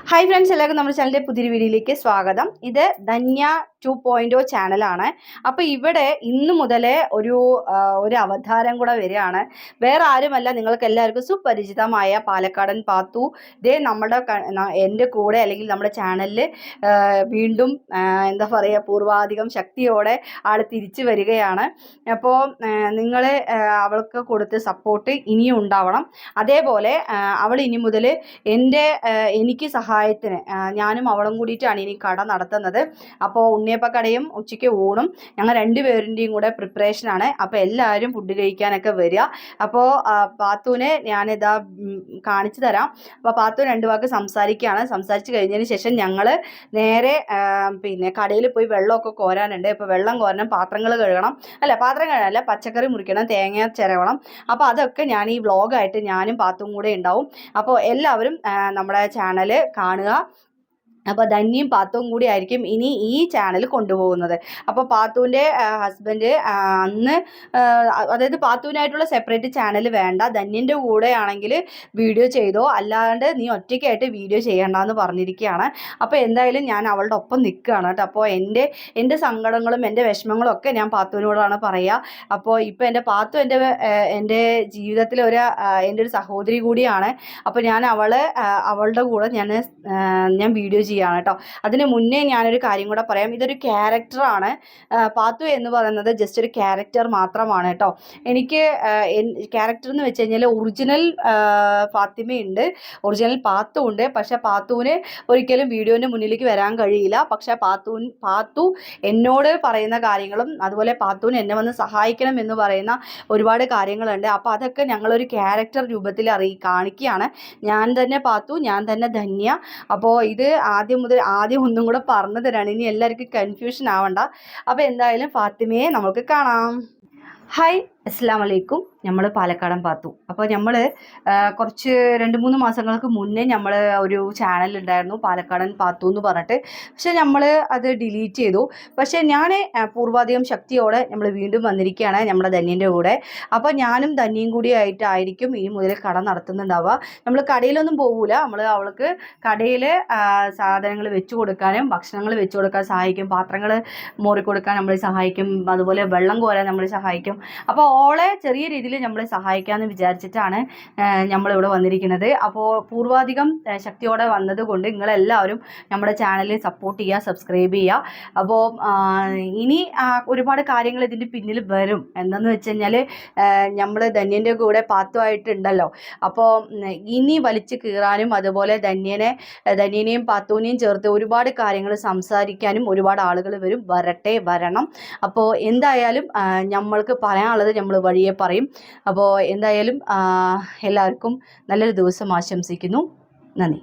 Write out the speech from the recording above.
Hi friends, എല്ലാവർക്കും നമ്മുടെ ചാനലിൻ്റെ പുതിയൊരു വീഡിയോയിലേക്ക് സ്വാഗതം. ഇത് ധന്യ 2.0 ചാനലാണ്. അപ്പോൾ ഇവിടെ ഇന്ന് മുതലേ ഒരു അവതാരം കൂടെ വരികയാണ്. വേറെ ആരുമല്ല, നിങ്ങൾക്ക് എല്ലാവർക്കും സുപരിചിതമായ പാലക്കാടൻ പാത്തു ഇതേ എൻ്റെ കൂടെ അല്ലെങ്കിൽ നമ്മുടെ ചാനലിൽ വീണ്ടും എന്താ പറയുക, പൂർവാധികം ശക്തിയോടെ ആൾ തിരിച്ചു വരികയാണ്. അപ്പോൾ നിങ്ങൾ അവൾക്ക് കൊടുത്ത് സപ്പോർട്ട് ഇനിയും ഉണ്ടാവണം. അതേപോലെ അവൾ ഇനി മുതൽ എനിക്ക് സഹായത്തിന് ഞാനും അവളും കൂടിയിട്ടാണ് ഇനി കട നടത്തുന്നത്. അപ്പോൾ ഉണ്ണിയപ്പക്കടയും ഉച്ചയ്ക്ക് ഊണും ഞങ്ങൾ രണ്ടുപേരുടെയും കൂടെ പ്രിപ്പറേഷനാണ്. അപ്പോൾ എല്ലാവരും ഫുഡ് കഴിക്കാനൊക്കെ വരിക. അപ്പോൾ പാത്തുവിനെ ഞാനിതാ കാണിച്ചു തരാം. അപ്പോൾ പാത്തു 2 വാക്ക് സംസാരിച്ച് കഴിഞ്ഞതിന് ശേഷം ഞങ്ങൾ നേരെ കടയിൽ പോയി വെള്ളമൊക്കെ കോരാനുണ്ട്. ഇപ്പോൾ വെള്ളം കോരണം, പാത്രം കഴുകാനല്ല, പച്ചക്കറി മുറിക്കണം, തേങ്ങ ചിരവണം. അപ്പോൾ അതൊക്കെ ഞാൻ ഈ വ്ളോഗായിട്ട് ഞാനും പാത്തും കൂടെ ഉണ്ടാവും. അപ്പോൾ എല്ലാവരും നമ്മുടെ ചാനൽ കാണുക. അപ്പോൾ ധന്യയും പാത്തുവും കൂടി ആയിരിക്കും ഇനി ഈ ചാനൽ കൊണ്ടുപോകുന്നത്. അപ്പോൾ പാത്തുവിൻ്റെ ഹസ്ബൻഡ് അന്ന്, അതായത് പാത്തുവിനായിട്ടുള്ള സെപ്പറേറ്റ് ചാനൽ വേണ്ട, ധന്യൻ്റെ കൂടെ ആണെങ്കിൽ വീഡിയോ ചെയ്തോ, അല്ലാണ്ട് നീ ഒറ്റയ്ക്കായിട്ട് വീഡിയോ ചെയ്യണ്ടെന്ന് പറഞ്ഞിരിക്കുകയാണ്. അപ്പോൾ എന്തായാലും ഞാൻ അവളുടെ ഒപ്പം നിൽക്കുകയാണ് കേട്ടോ. അപ്പോൾ എൻ്റെ സങ്കടങ്ങളും എൻ്റെ വിഷമങ്ങളും ഒക്കെ ഞാൻ പാത്തുവിനോടാണ് പറയുക. അപ്പോൾ ഇപ്പോൾ എൻ്റെ പാത്തു എൻ്റെ ജീവിതത്തിലെ എൻ്റെ ഒരു സഹോദരി കൂടിയാണ്. അപ്പോൾ ഞാൻ അവളുടെ കൂടെ ഞാൻ വീഡിയോ ചെയ്യാണ് കേട്ടോ. അതിന് മുന്നേ ഞാനൊരു കാര്യം കൂടെ പറയാം. ഇതൊരു ക്യാരക്ടറാണ്. പാത്തു എന്ന് പറയുന്നത് ജസ്റ്റ് ഒരു ക്യാരക്ടർ മാത്രമാണ് കേട്ടോ. എനിക്ക് ക്യാരക്ടർ എന്ന് വെച്ച് കഴിഞ്ഞാൽ ഒറിജിനൽ ഫാത്തിമയുണ്ട്, ഒറിജിനൽ പാത്തു ഉണ്ട്. പക്ഷെ പാത്തുവിന് ഒരിക്കലും വീഡിയോൻ്റെ മുന്നിലേക്ക് വരാൻ കഴിയില്ല. പക്ഷെ പാത്തു എന്നോട് പറയുന്ന കാര്യങ്ങളും അതുപോലെ പാത്തുവിന് എന്നെ വന്ന് സഹായിക്കണം എന്ന് പറയുന്ന ഒരുപാട് കാര്യങ്ങളുണ്ട്. അപ്പോൾ അതൊക്കെ ഞങ്ങളൊരു ക്യാരക്ടർ രൂപത്തിൽ കാണിക്കുകയാണ്. ഞാൻ തന്നെ പാത്തു, ഞാൻ തന്നെ ധന്യ. അപ്പോൾ ഇത് ആദ്യം ഒന്നും കൂടെ പറഞ്ഞു തരാണ്, ഇനി എല്ലാവർക്കും കൺഫ്യൂഷൻ ആവണ്ട. അപ്പോൾ എന്തായാലും ഫാത്തിമയെ നമുക്ക് കാണാം. ഹായ്, അസ്സലാമു അലൈക്കും. നമ്മൾ പാലക്കാടൻ പാത്തു. അപ്പോൾ നമ്മൾ കുറച്ച് 2-3 മാസങ്ങൾക്ക് മുന്നേ നമ്മൾ ഒരു ചാനലുണ്ടായിരുന്നു, പാലക്കാടൻ പാത്തു എന്ന് പറഞ്ഞിട്ട്. പക്ഷേ നമ്മൾ അത് ഡിലീറ്റ് ചെയ്തു. പക്ഷേ ഞാൻ പൂർവാധികം ശക്തിയോടെ നമ്മൾ വീണ്ടും വന്നിരിക്കുകയാണ് നമ്മുടെ ധന്യൻ്റെ കൂടെ. അപ്പോൾ ഞാനും ധന്യയും കൂടി ആയിട്ടായിരിക്കും ഇനി മുതൽ കട നടത്തുന്നുണ്ടാവുക. നമ്മൾ കടയിലൊന്നും പോകില്ല. അവൾക്ക് കടയിൽ സാധനങ്ങൾ വെച്ച് കൊടുക്കാനും ഭക്ഷണങ്ങൾ വെച്ച് കൊടുക്കാൻ സഹായിക്കും, പാത്രങ്ങൾ മോറിക്കൊടുക്കാൻ നമ്മൾ സഹായിക്കും, അതുപോലെ വെള്ളം കോരാൻ നമ്മൾ സഹായിക്കും. അപ്പോൾ ഓളെ ചെറിയ രീതിയിൽ നമ്മളെ സഹായിക്കാമെന്ന് വിചാരിച്ചിട്ടാണ് നമ്മളിവിടെ വന്നിരിക്കുന്നത്. അപ്പോൾ പൂർവാധികം ശക്തിയോടെ വന്നതുകൊണ്ട് നിങ്ങളെല്ലാവരും നമ്മുടെ ചാനലിൽ സപ്പോർട്ട് ചെയ്യുക, സബ്സ്ക്രൈബ് ചെയ്യുക. അപ്പോൾ ഇനി ഒരുപാട് കാര്യങ്ങൾ ഇതിൻ്റെ പിന്നിൽ വരും. എന്താണെന്ന് വെച്ച് കഴിഞ്ഞാൽ നമ്മൾ ധന്യൻ്റെ കൂടെ പാത്തുമായിട്ടുണ്ടല്ലോ. അപ്പോൾ ഇനി വലിച്ചു കീറാനും അതുപോലെ ധന്യനെയും പാത്തുവിനെയും ചേർത്ത് ഒരുപാട് കാര്യങ്ങൾ സംസാരിക്കാനും ഒരുപാട് ആളുകൾ വരണം. അപ്പോൾ എന്തായാലും നമ്മൾക്ക് പറയാനുള്ളത് നമ്മൾ വഴിയെ പറയും. അപ്പോൾ എന്തായാലും എല്ലാവർക്കും നല്ലൊരു ദിവസം ആശംസിക്കുന്നു. നന്ദി.